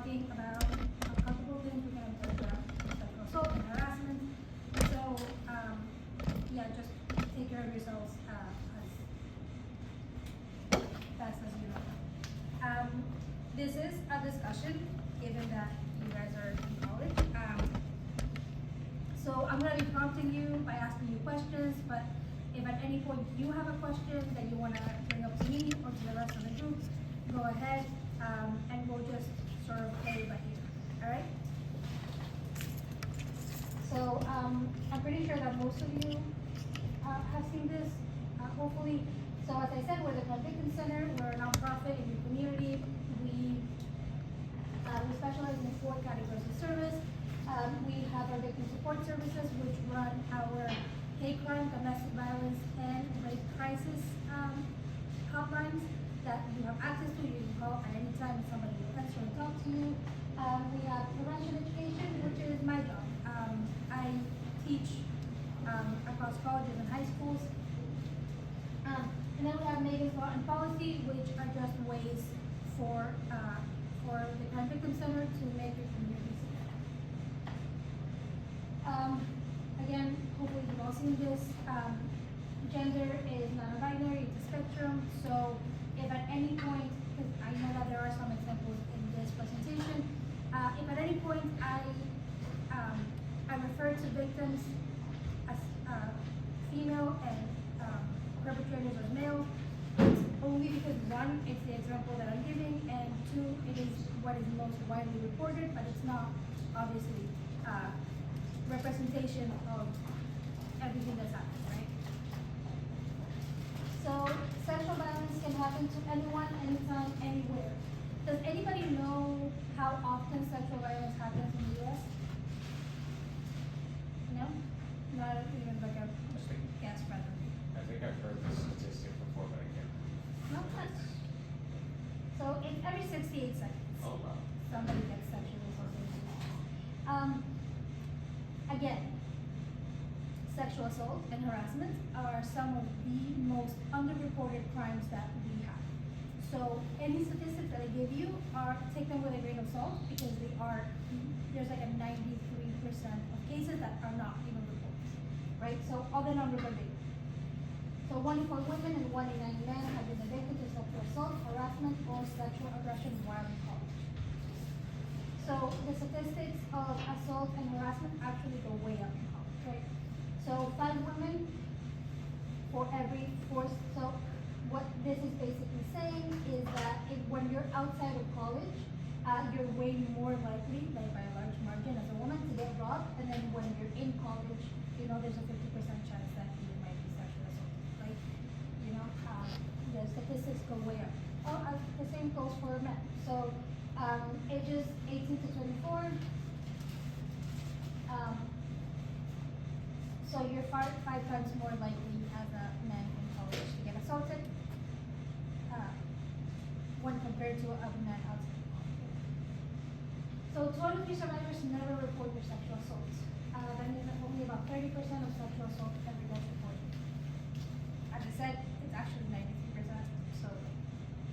talking about a couple of things we're gonna talk about sexual assault and harassment. So, yeah, just take care of yourselves as best as you know. This is a discussion, given that you guys are in college. So I'm gonna be prompting you by asking you questions, but if at any point you have a question that you wanna bring up to me or to the rest of the group, go ahead, and we'll just sort of play it by ear, all right? So, I'm pretty sure that most of you have seen this, hopefully. So as I said, we're the Crime Victim Center. We're a nonprofit in your community. We specialize in 4 categories of service. We have our victim support services, which run our hate crime, domestic violence, and rape crisis hotlines that you have access to. You can call at any time, somebody will answer and talk to you. We have prevention education, which is my job. I teach across colleges and high schools. And then we have Megan's Law and Policy, which are just ways for the Crime Victim Center to make your community safe. Again, hopefully you've all seen this. Gender is not a binary, it's a spectrum. So if at any point, because I know that there are some examples in this presentation, if at any point I refer to victims as female and perpetrators as male, it's only because 1, it's the example that I'm giving, and 2, it is what is most widely reported, but it's not obviously representation of everything that's happened, right? So sexual violence can happen to anyone, anytime, anywhere. Does anybody know how often sexual violence happens in the US? No? Not even like a guess, rather. I think I've heard this statistic before, but I can't. Not much. So it's every 68 seconds. Oh, wow. Somebody gets sexually assaulted. Again, sexual assault and harassment are some of the most underreported crimes that we have. So any statistics that I give you take them with a grain of salt, because there's like a 93% of cases that are not even reported, right? So all the numbers are big. So 1 in 4 women and 1 in 9 men have been addicted to sexual assault, harassment, or sexual aggression while in college. So the statistics of assault and harassment actually go way up in college, right? So 5 women for every 4. So what this is basically saying is that when you're outside of college, you're way more likely, like by a large margin as a woman, to get robbed. And then when you're in college, there's a 50% chance that you might be sexually assaulted, right? The statistics go way up. The same goes for men. So ages 18 to 24. So you're 5 times more likely as a man in college to get assaulted when compared to a man outside of college. So 2 out of 3 survivors never report their sexual assaults. That means that only about 30% of sexual assault ever gets reported. As I said, it's actually 93%. So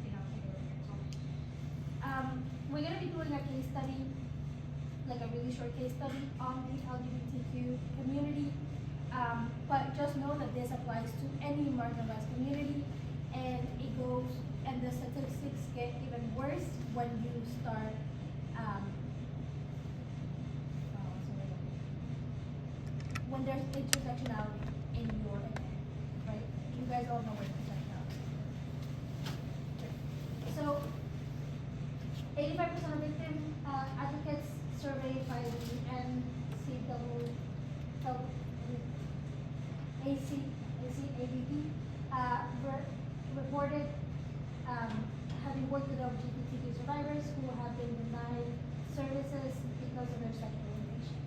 take a look at it. We're gonna be doing a case study, like a really short case study on the LGBTQ community. But just know that this applies to any marginalized community, and the statistics get even worse when you start, when there's intersectionality in your identity, right? You guys all know what intersectionality is. So, 85% of victim advocates surveyed by the ACABP reported having worked with LGBTQ survivors who have been denied services because of their sexual orientation.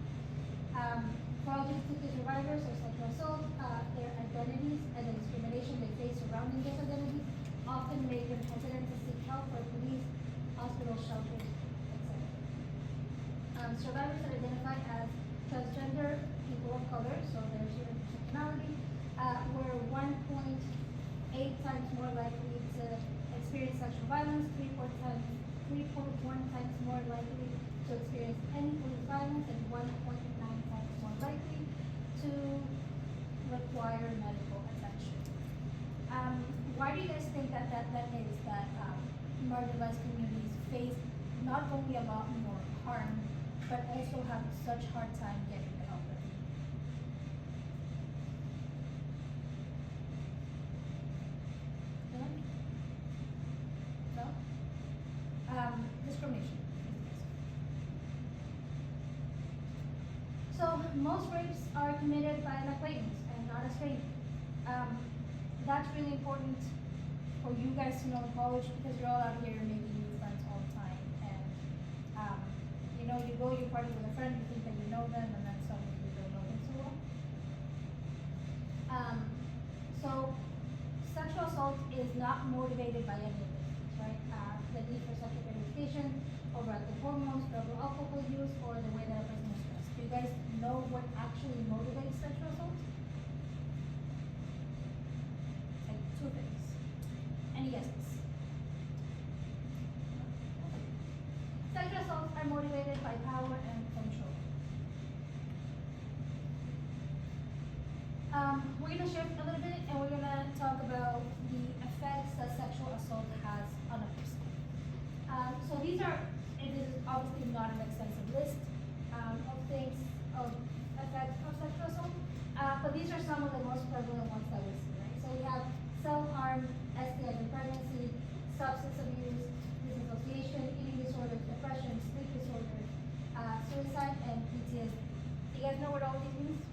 For LGBTQ survivors of sexual assault, their identities and the discrimination they face surrounding those identities often make them hesitant to seek help for police, hospitals, shelters, etc. Survivors that identify as transgender people of color, so there's your intersectionality, were 1.8 times more likely to experience sexual violence, 3.4 times 3.1 times more likely to experience any police violence and 1.9 times more likely to require medical attention. Why do you guys think that is that marginalized communities face not only a lot more harm, but also have such hard time getting the help they need? Anyone? No? Discrimination. So most rapes are committed by an acquaintance and not a stranger. That's really important for you guys to know in college because you're all out here making new friends all the time. And you know, you go, you party with a friend, you think that you know them, and then suddenly you don't know them so well. So sexual assault is not motivated by any of this, right? The need for sexual gratification, overactive hormones, double alcohol use, or the way that a person is dressed. Do you guys know what actually motivates sexual assault? Like two things. Any guesses? Sexual assaults are motivated by power and control. We're gonna shift a little bit and we're gonna talk about the effects that sexual assault has on a person. So these are, it is obviously not an extensive list of things, of effects of sexual assault, but these are some of the most prevalent ones that we see, right? So we have self-harm, STIs in pregnancy, substance abuse, disassociation, eating disorders, depression, sleep disorders, suicide, and PTSD. Do you guys know what all these means?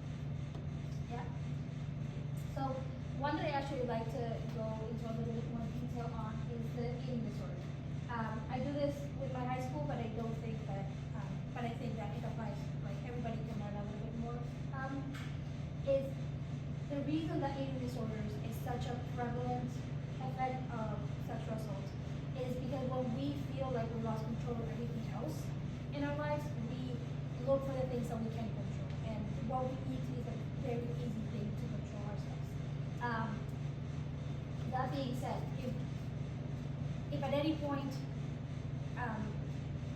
Yeah? So one that I actually like to go into a little bit more detail on is the eating disorder. I do this with my high school, but I don't think that, but I think that it applies, like everybody can learn a little bit more. Is the reason that eating disorders is such a prevalent effect of sexual assault is because when we feel like we lost control of everything else in our lives, we look for the things that we can control. And what we eat is a very easy thing to control ourselves. That being said, if at any point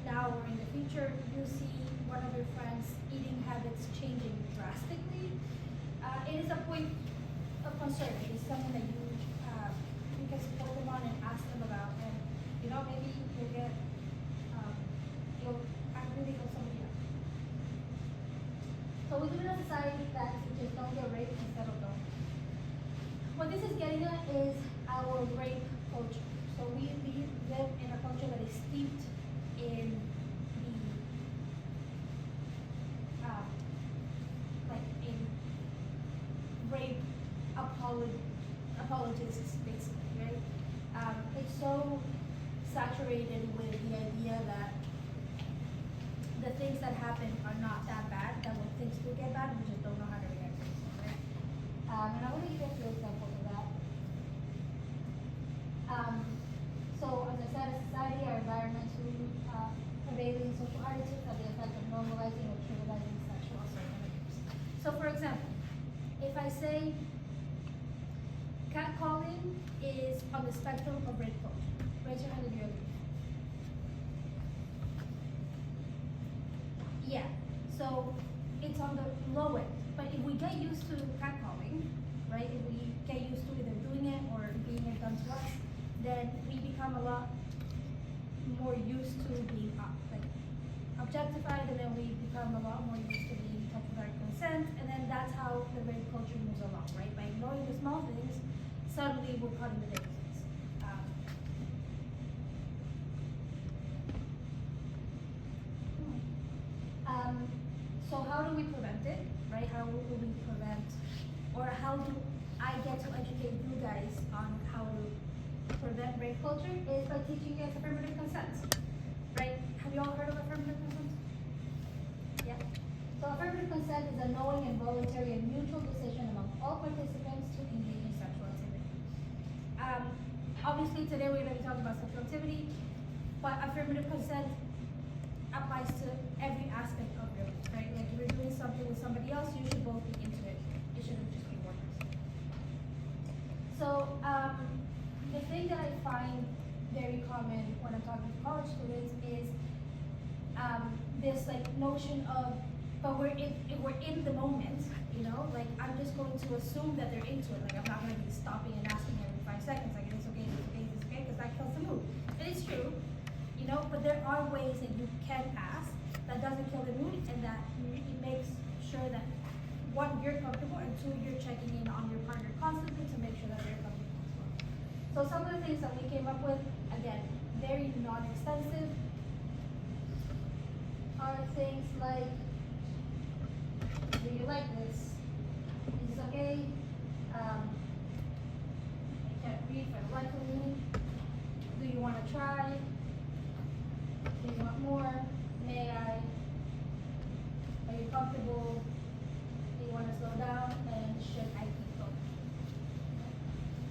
now or in the future you see one of your friends' eating habits changing drastically, it is a point of concern. It is something that you can support them on and ask them about, and you know, maybe you'll get you'll really help somebody else. So we live in a society that just don't get raped instead of don't. What this is getting at is our rape culture. So we live in a culture that is steeped in the like in rape apologists, basically, right? It's so saturated with the idea that the things that happen are not that bad, that when things do get bad, we just don't know how to react to it, right? And I'm gonna give you a few examples of that. So as I said, as society, our environment, prevailing social attitudes have the effect of normalizing or trivializing sexual assault and abuse. So for example, if I say catcalling is on the spectrum of rape culture, raise your hand if you agree. Yeah, so it's on the low end, but if we get used to catcalling, right, if we get used to either doing it or being it done to us, then we become a lot more used to being objectified, and then we become a lot more used to being touched without consent, and then that's how the rape culture moves along, right? By ignoring the small things, suddenly we're cutting the big things. So how do we prevent it, right? How will we prevent, or how do I get to educate you guys on how to prevent rape culture is by teaching you guys affirmative consent, right? Have you all heard of affirmative consent? Yeah. So affirmative consent is a knowing and voluntary and mutual decision among all participants to engage in sexual activity. Obviously today we're going to be talking about sexual activity, but affirmative consent applies to every aspect of your life, right? Like if you're doing something with somebody else, you should both be into it. It shouldn't just be one person. So the thing that I find very common when I'm talking to college students is this like notion of, but if we're in the moment, you know, like I'm just going to assume that they're into it. Like I'm not going to be stopping and asking every 5 seconds, like is this okay, is this okay, is this okay, because that kills the mood. And it's true, you know, but there are ways that you can ask that doesn't kill the mood and that it makes sure that one, you're comfortable, and two, you're checking in on your partner constantly to make sure that they're comfortable as well. So some of the things that we came up with, again, very non-extensive, are things like, do you like this? Is this okay? I can't read if I like me. Do you want to try? Do you want more? May I? Are you comfortable? Do you want to slow down? And should I keep going?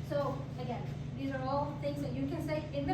So again, these are all things that you can say in the